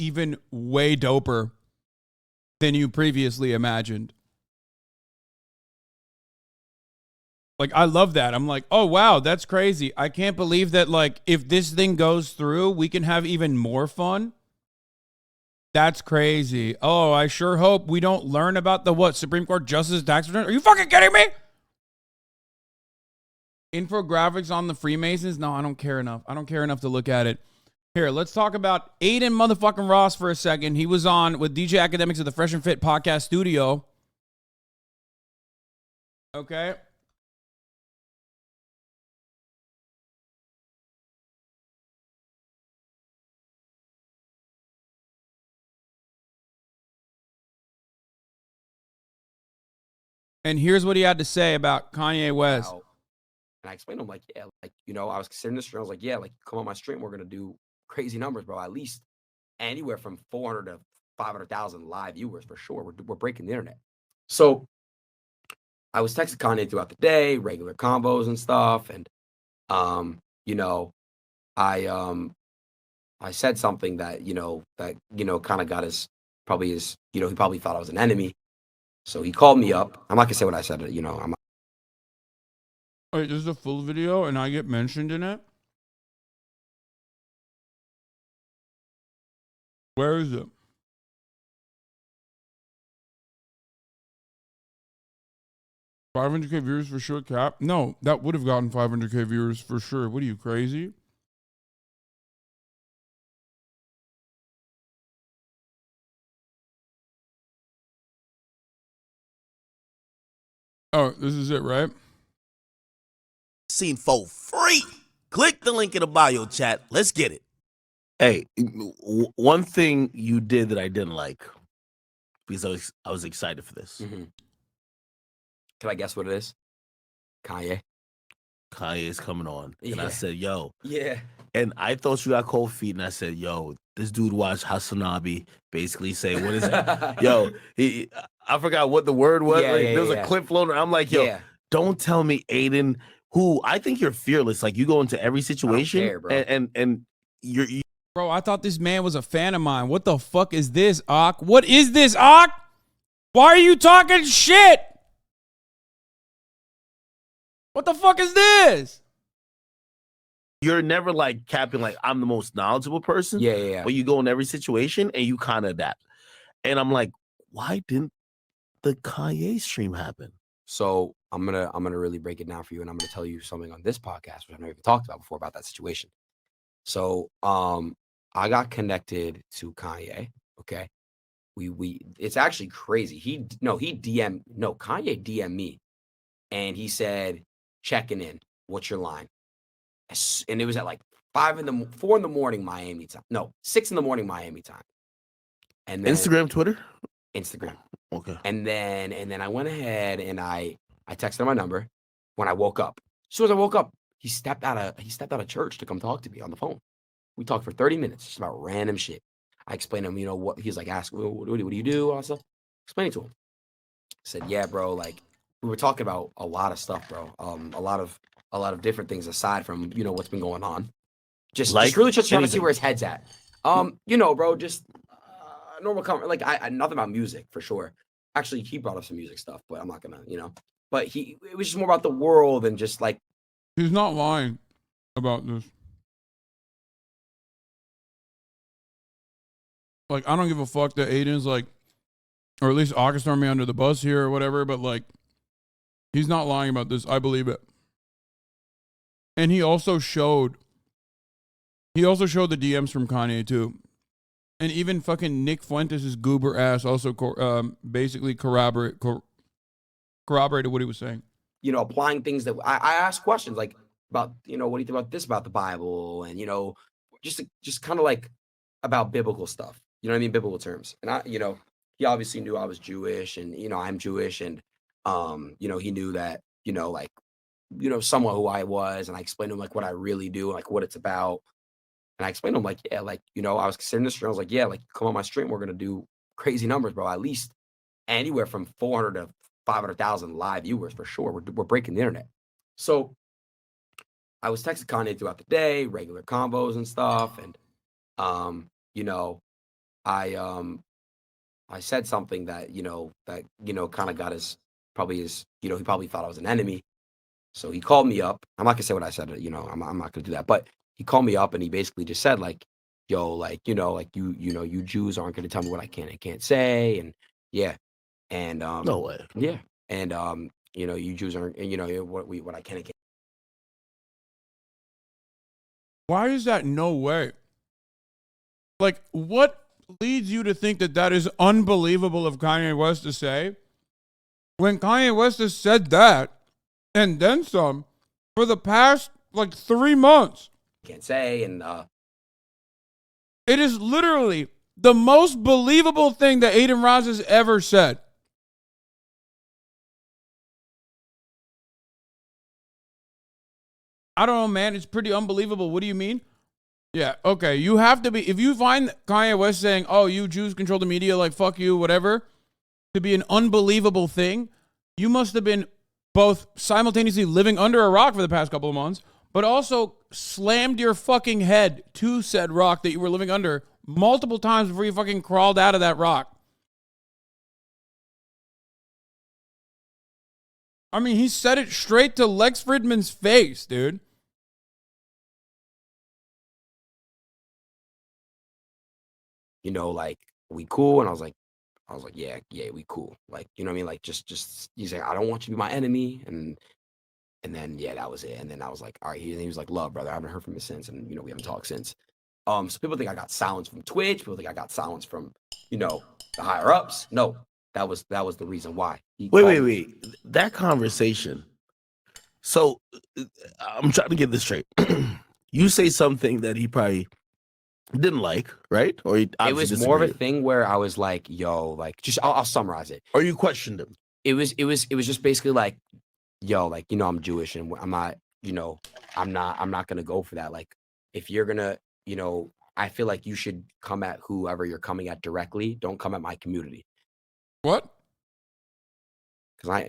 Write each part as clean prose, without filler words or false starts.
even way doper than you previously imagined. Like, I love that. I'm like, oh, wow, that's crazy. I can't believe that, like, if this thing goes through, we can have even more fun. That's crazy. Oh, I sure hope we don't learn about the Supreme Court Justice tax return. Are you fucking kidding me? Infographics on the Freemasons? No, I don't care enough. I don't care enough to look at it. Here, let's talk about Adin motherfucking Ross for a second. He was on with DJ Academics of the Fresh and Fit podcast studio. Okay. And here's what he had to say about Kanye West. And I explained to him, like, yeah, like, you know, I was considering this stream. I was like, yeah, like, come on my stream. We're going to do crazy numbers, bro. At least anywhere from 400 to 500,000 live viewers for sure. We're breaking the internet. So I was texting Kanye throughout the day, regular combos and stuff. And, you know, I said something that, kind of got he probably thought I was an enemy. So he called me up. I'm not gonna say what I said, I'm Wait, this is a full video and I get mentioned in it? Where is it? $500K viewers for sure, Cap? No, that would have gotten 500K viewers for sure. What are you, crazy? Oh, this is it, right? Seen for free. Click the link in the bio chat. Let's get it. Hey, one thing you did that I didn't like, because I was excited for this. Mm-hmm. Can I guess what it is? Kanye. Kanye's coming on. Yeah. And I said, yo. Yeah. And I thought you got cold feet, and I said, yo, this dude watched Hasanabi basically say, what is it? Yo, I forgot what the word was. Yeah, there was a clip floating. I'm like, yo, don't tell me Adin, who I think you're fearless. Like, you go into every situation, care, bro. and you're Bro, I thought this man was a fan of mine. What the fuck is this, Ak? What is this, Ak? Why are you talking shit? What the fuck is this? You're never like capping like I'm the most knowledgeable person. Yeah. But you go in every situation and you kind of adapt. And I'm like, why didn't the Kanye stream happen? So I'm gonna really break it down for you, and I'm gonna tell you something on this podcast, which I've never even talked about before about that situation. So I got connected to Kanye. Okay. It's actually crazy. Kanye DM'd me and he said, checking in. What's your line? And it was at like 4 in the morning, Miami time. No, 6 in the morning, Miami time. And then Instagram, Twitter? Instagram. Okay. And then I went ahead and I texted him my number when I woke up. As soon as I woke up, he stepped out of church to come talk to me on the phone. We talked for 30 minutes just about random shit. I explained to him, what he's like, ask, what do you do? All stuff. Explaining to him. I said, yeah, bro, like we were talking about a lot of stuff, bro. A lot of different things aside from, what's been going on. Just really just trying to see where his head's at. Bro, just normal comment. Like nothing about music for sure. Actually, he brought up some music stuff, but I'm not gonna, but it was just more about the world and just like. He's not lying about this. Like, I don't give a fuck that Adin's like, or at least August throw me under the bus here or whatever, but like, he's not lying about this. I believe it. And he also showed the DMs from Kanye too. And even fucking Nick Fuentes' goober ass also basically corroborated what he was saying. Applying things that I asked questions like about, what do you think about this about the Bible? And, just kind of like about biblical stuff. You know what I mean? Biblical terms. And he obviously knew I was Jewish and, I'm Jewish. And, he knew that, somewhat who I was. And I explained to him like what I really do, like what it's about. And I explained to him like, yeah, like, I was considering this stream. I was like, yeah, like come on my stream. We're going to do crazy numbers, bro. At least anywhere from 400 to 500,000 live viewers for sure. We're breaking the internet. So I was texting Kanye throughout the day, regular combos and stuff. And, I said something that kind of got he probably thought I was an enemy. So he called me up. I'm not gonna say what I said. I'm not gonna do that. But he called me up and he basically just said like, "Yo, like you Jews aren't gonna tell me what I can and can't say." And yeah, and No way. yeah, and you Jews aren't, and what I can and can't. Why is that no way? Like, what leads you to think that that is unbelievable of Kanye West to say? When Kanye West has said that, and then some, for the past, 3 months. Can't say, and It is literally the most believable thing that Adin Ross has ever said. I don't know, man. It's pretty unbelievable. What do you mean? Yeah, okay. You have to be, if you find Kanye West saying, "Oh, you Jews control the media, like fuck you, whatever," to be an unbelievable thing, you must have been both simultaneously living under a rock for the past couple of months, but also slammed your fucking head to said rock that you were living under multiple times before you fucking crawled out of that rock. I mean, he said it straight to Lex Fridman's face, dude. like, we cool? And I was like, yeah, we cool. Like, you know what I mean? Like, just he's like, I don't want you to be my enemy. And then yeah, that was it. And then I was like, all right. He was like, love, brother. I haven't heard from him since, and we haven't talked since. So people think I got silenced from Twitch. People think I got silenced from the higher ups. No, that was the reason why. Wait. That conversation. So I'm trying to get this straight. You say something that he probably didn't like, right? Or he It was obviously more of a disagreed. thing where I was like, yo, like, just I'll summarize it. Or you questioned him. It was just basically like, yo, like, I'm Jewish and I'm not, I'm not gonna go for that. Like, if you're gonna, I feel like you should come at whoever you're coming at directly. Don't come at my community. What? Because I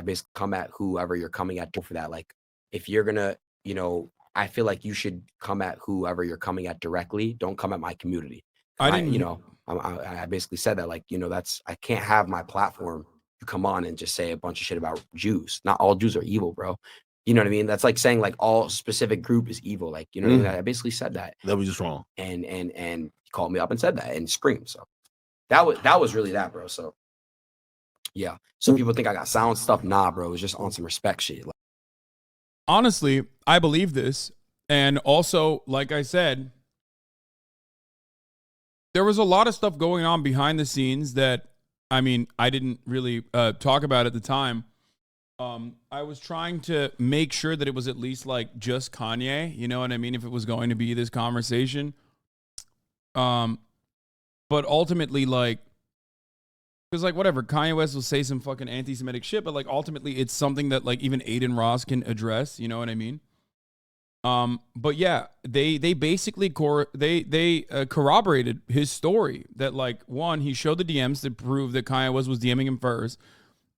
basically come at whoever you're coming at for that. Like, if you're gonna, I feel like you should come at whoever you're coming at directly. Don't come at my community. I didn't. I basically said that, like, I can't have my platform you come on and just say a bunch of shit about Jews. Not all Jews are evil, bro. You know what I mean? That's like saying like all specific group is evil. Like, you know what I mean? I basically said that. That was just wrong. And he called me up and said that and screamed. So that was really that, bro. So yeah. Some people think I got sound stuff. Nah, bro. It was just on some respect shit. Like, Honestly, I believe this. And also, like I said, there was a lot of stuff going on behind the scenes that, I mean, I didn't really talk about at the time. I was trying to make sure that it was at least like just Kanye, you know what I mean? If it was going to be this conversation. But ultimately, like, because like whatever, Kanye West will say some fucking anti-Semitic shit, but like ultimately it's something that like even Adin Ross can address, you know what I mean? But yeah, they basically corroborated his story that, like, one, he showed the DMs to prove that Kanye West was DMing him first.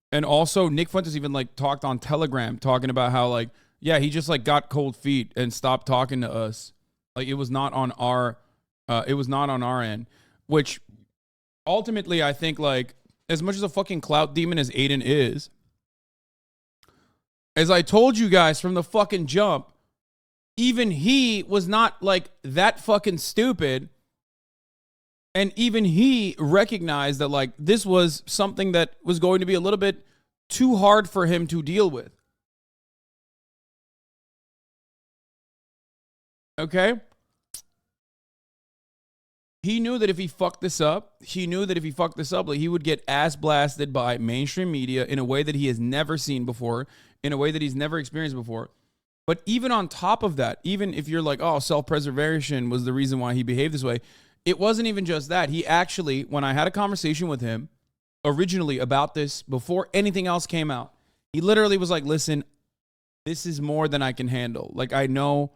And also Nick Fuentes even like talked on Telegram talking about how, like, yeah, he just like got cold feet and stopped talking to us. Like, it was not on our end, which ultimately I think, like, as much as a fucking clout demon as Adin is, as I told you guys from the fucking jump, even he was not like that fucking stupid. And even he recognized that, like, this was something that was going to be a little bit too hard for him to deal with. Okay? He knew that if he fucked this up, like, he would get ass blasted by mainstream media in a way that he has never seen before, in a way that he's never experienced before. But even on top of that, even if you're like, oh, self-preservation was the reason why he behaved this way, it wasn't even just that. He actually, when I had a conversation with him originally about this, before anything else came out, he literally was like, listen, this is more than I can handle. Like, I know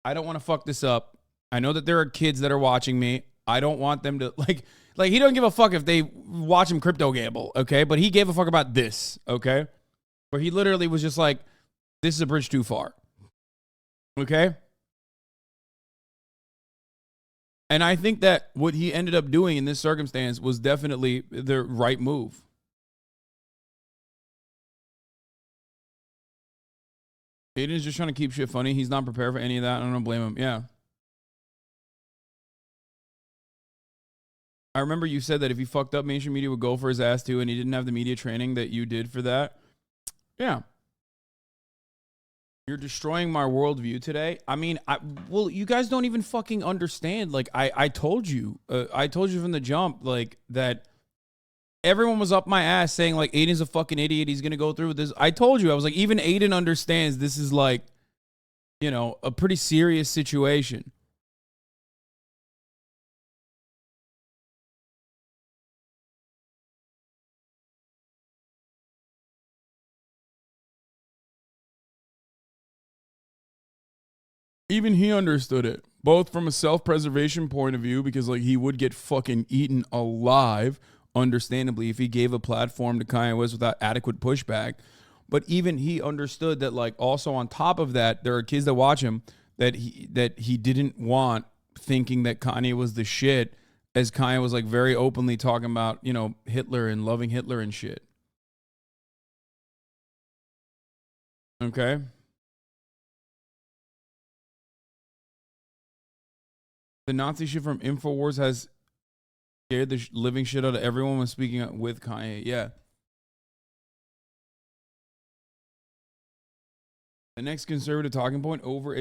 I don't want to fuck this up. I know that there are kids that are watching me. I don't want them to, like he don't give a fuck if they watch him crypto gamble, okay? But he gave a fuck about this, okay? Where he literally was just like, this is a bridge too far. Okay? And I think that what he ended up doing in this circumstance was definitely the right move. Aiden's just trying to keep shit funny. He's not prepared for any of that. I don't blame him. Yeah. I remember you said that if he fucked up, mainstream media would go for his ass too, and he didn't have the media training that you did for that. Yeah. You're destroying my worldview today. I mean, well, you guys don't even fucking understand. Like, I told you from the jump, like, that everyone was up my ass saying, like, Aiden's a fucking idiot. He's going to go through with this. I told you. I was like, even Aiden understands this is, like, you know, a pretty serious situation. Even he understood it, both from a self-preservation point of view, because like he would get fucking eaten alive, understandably, if he gave a platform to Kanye West without adequate pushback. But even he understood that, like, also on top of that, there are kids that watch him that he didn't want, thinking that Kanye was the shit, as Kanye was like very openly talking about, you know, Hitler and loving Hitler and shit. Okay. The Nazi shit from InfoWars has scared the living shit out of everyone when speaking with Kanye. Yeah. The next conservative talking point over